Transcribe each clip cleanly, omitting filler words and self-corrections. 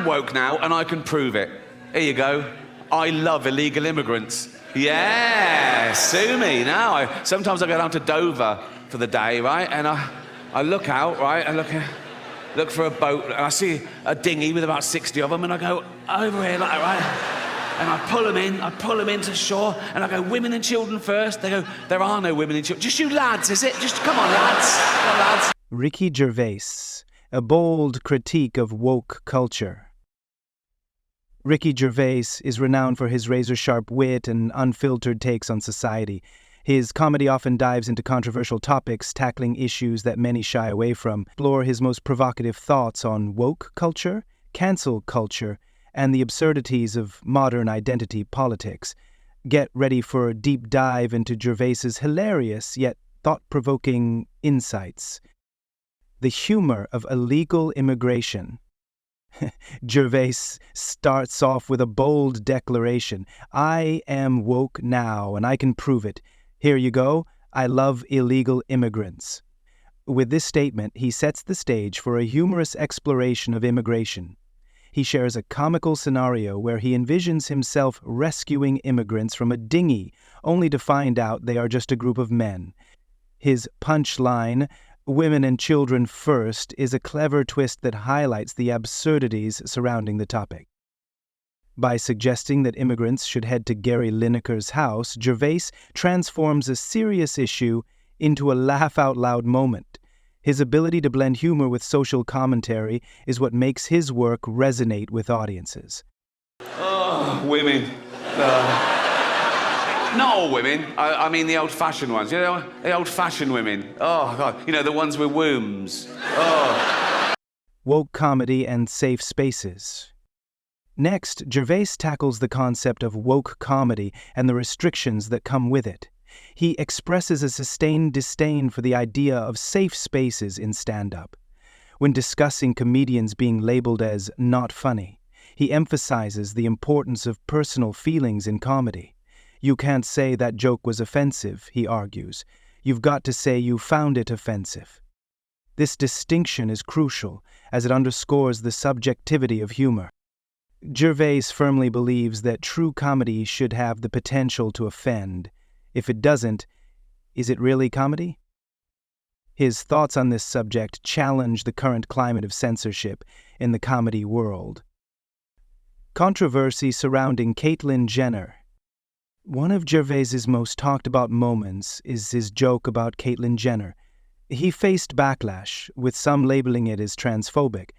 am woke now, and I can prove it. Here you go. I love illegal immigrants. Yeah, sue me now. Sometimes I go down to Dover for the day, right? And I look out, right? I look for a boat, and I see a dinghy with about 60 of them, and I go over here, like, right? And I pull them into shore, and I go, women and children first. They go, there are no women and children. Just you lads, is it? Just come on, lads. Come on, lads. Ricky Gervais, a bold critique of woke culture. Ricky Gervais is renowned for his razor-sharp wit and unfiltered takes on society. His comedy often dives into controversial topics, tackling issues that many shy away from. Explore his most provocative thoughts on woke culture, cancel culture, and the absurdities of modern identity politics. Get ready for a deep dive into Gervais's hilarious yet thought-provoking insights. The humor of illegal immigration. Gervais starts off with a bold declaration. I am woke now, and I can prove it. Here you go. I love illegal immigrants. With this statement, he sets the stage for a humorous exploration of immigration. He shares a comical scenario where he envisions himself rescuing immigrants from a dinghy, only to find out they are just a group of men. His punchline, women and children first, is a clever twist that highlights the absurdities surrounding the topic. By suggesting that immigrants should head to Gary Lineker's house, Gervais transforms a serious issue into a laugh-out-loud moment. His ability to blend humor with social commentary is what makes his work resonate with audiences. Oh, women. Not all women. I mean the old-fashioned ones. You know, the old-fashioned women. Oh, God. You know, the ones with wombs. Oh. Woke comedy and safe spaces. Next, Gervais tackles the concept of woke comedy and the restrictions that come with it. He expresses a sustained disdain for the idea of safe spaces in stand-up. When discussing comedians being labeled as not funny, he emphasizes the importance of personal feelings in comedy. You can't say that joke was offensive, he argues. You've got to say you found it offensive. This distinction is crucial, as it underscores the subjectivity of humor. Gervais firmly believes that true comedy should have the potential to offend. If it doesn't, is it really comedy? His thoughts on this subject challenge the current climate of censorship in the comedy world. Controversy surrounding Caitlyn Jenner. One of Gervais's most talked about moments is his joke about Caitlyn Jenner. He faced backlash, with some labeling it as transphobic.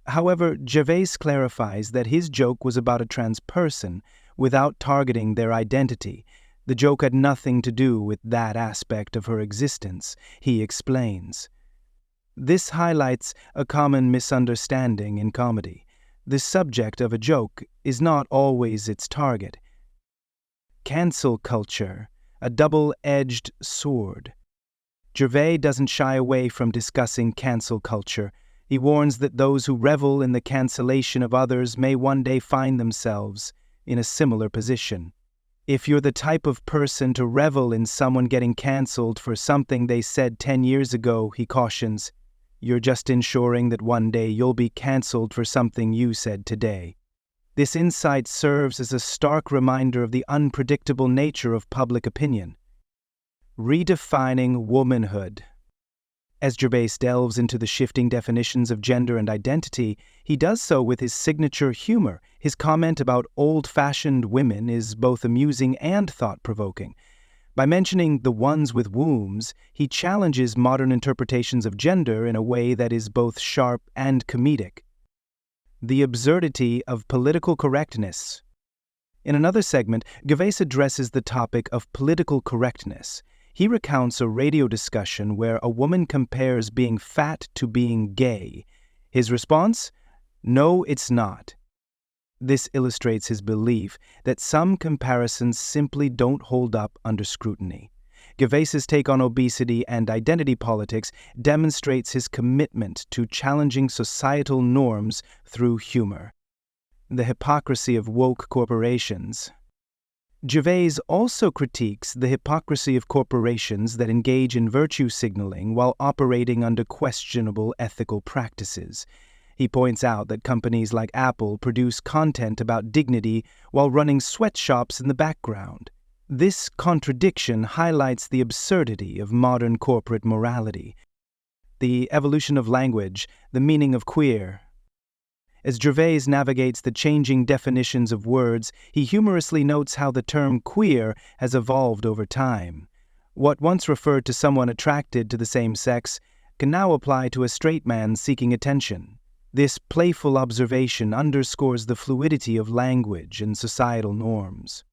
However, Gervais clarifies that his joke was about a trans person without targeting their identity. The joke had nothing to do with that aspect of her existence, he explains. This highlights a common misunderstanding in comedy. The subject of a joke is not always its target. Cancel culture, a double-edged sword. Gervais doesn't shy away from discussing cancel culture. He warns that those who revel in the cancellation of others may one day find themselves in a similar position. If you're the type of person to revel in someone getting cancelled for something they said 10 years ago, he cautions, you're just ensuring that one day you'll be cancelled for something you said today. This insight serves as a stark reminder of the unpredictable nature of public opinion. Redefining womanhood. As Gervais delves into the shifting definitions of gender and identity, he does so with his signature humor. His comment about old-fashioned women is both amusing and thought-provoking. By mentioning the ones with wombs, he challenges modern interpretations of gender in a way that is both sharp and comedic. The absurdity of political correctness. In another segment, Gervais addresses the topic of political correctness. He recounts a radio discussion where a woman compares being fat to being gay. His response? No, it's not. This illustrates his belief that some comparisons simply don't hold up under scrutiny. Gervais's take on obesity and identity politics demonstrates his commitment to challenging societal norms through humor. The hypocrisy of woke corporations. Gervais also critiques the hypocrisy of corporations that engage in virtue signaling while operating under questionable ethical practices. He points out that companies like Apple produce content about dignity while running sweatshops in the background. This contradiction highlights the absurdity of modern corporate morality. The evolution of language, the meaning of queer. As Gervais navigates the changing definitions of words, he humorously notes how the term queer has evolved over time. What once referred to someone attracted to the same sex can now apply to a straight man seeking attention. This playful observation underscores the fluidity of language and societal norms.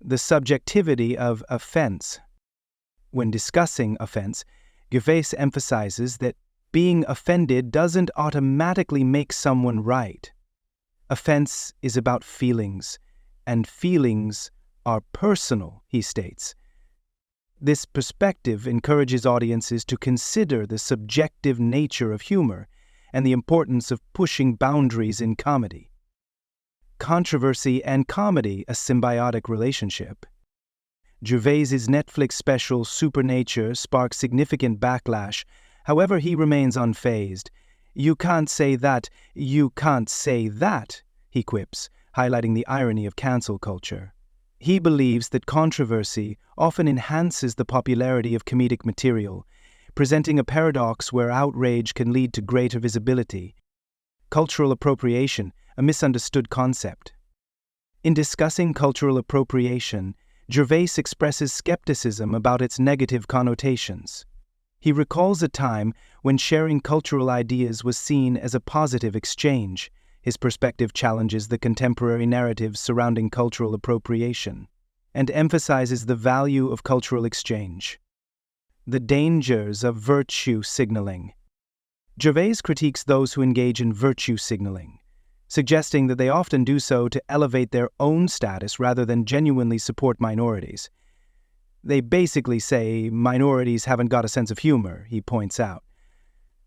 The subjectivity of offense. When discussing offense, Gervais emphasizes that being offended doesn't automatically make someone right. Offense is about feelings, and feelings are personal, he states. This perspective encourages audiences to consider the subjective nature of humor and the importance of pushing boundaries in comedy. Controversy and comedy, a symbiotic relationship. Gervais's Netflix special Supernature sparks significant backlash. However, he remains unfazed. "You can't say that, you can't say that," he quips, highlighting the irony of cancel culture. He believes that controversy often enhances the popularity of comedic material, presenting a paradox where outrage can lead to greater visibility. Cultural appropriation, a misunderstood concept. In discussing cultural appropriation, Gervais expresses skepticism about its negative connotations. He recalls a time when sharing cultural ideas was seen as a positive exchange. His perspective challenges the contemporary narratives surrounding cultural appropriation and emphasizes the value of cultural exchange. The dangers of virtue signaling. Gervais critiques those who engage in virtue signaling, suggesting that they often do so to elevate their own status rather than genuinely support minorities. They basically say minorities haven't got a sense of humor, he points out.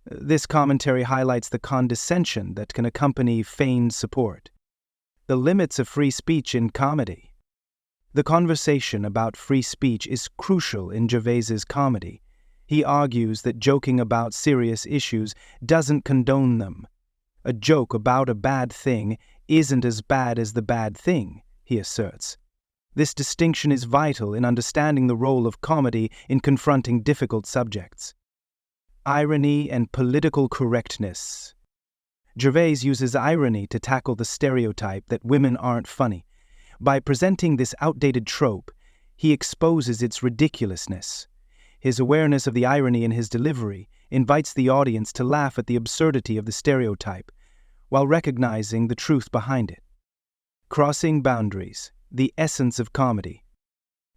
This commentary highlights the condescension that can accompany feigned support. The limits of free speech in comedy. The conversation about free speech is crucial in Gervais's comedy. He argues that joking about serious issues doesn't condone them. A joke about a bad thing isn't as bad as the bad thing, he asserts. This distinction is vital in understanding the role of comedy in confronting difficult subjects. Irony and political correctness. Gervais uses irony to tackle the stereotype that women aren't funny. By presenting this outdated trope, he exposes its ridiculousness. His awareness of the irony in his delivery invites the audience to laugh at the absurdity of the stereotype, while recognizing the truth behind it. Crossing boundaries, the essence of comedy.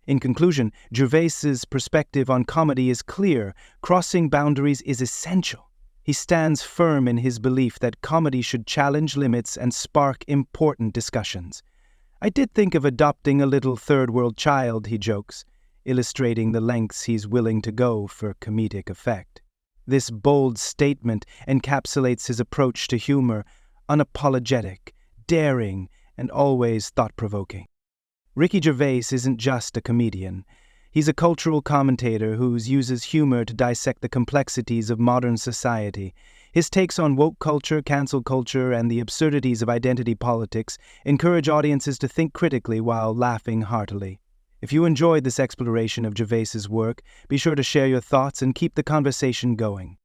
In conclusion, Gervais's perspective on comedy is clear. Crossing boundaries is essential. He stands firm in his belief that comedy should challenge limits and spark important discussions. "I did think of adopting a little third-world child," he jokes, illustrating the lengths he's willing to go for comedic effect. This bold statement encapsulates his approach to humor, unapologetic, daring, and always thought-provoking. Ricky Gervais isn't just a comedian. He's a cultural commentator who uses humor to dissect the complexities of modern society. His takes on woke culture, cancel culture, and the absurdities of identity politics encourage audiences to think critically while laughing heartily. If you enjoyed this exploration of Gervais's work, be sure to share your thoughts and keep the conversation going.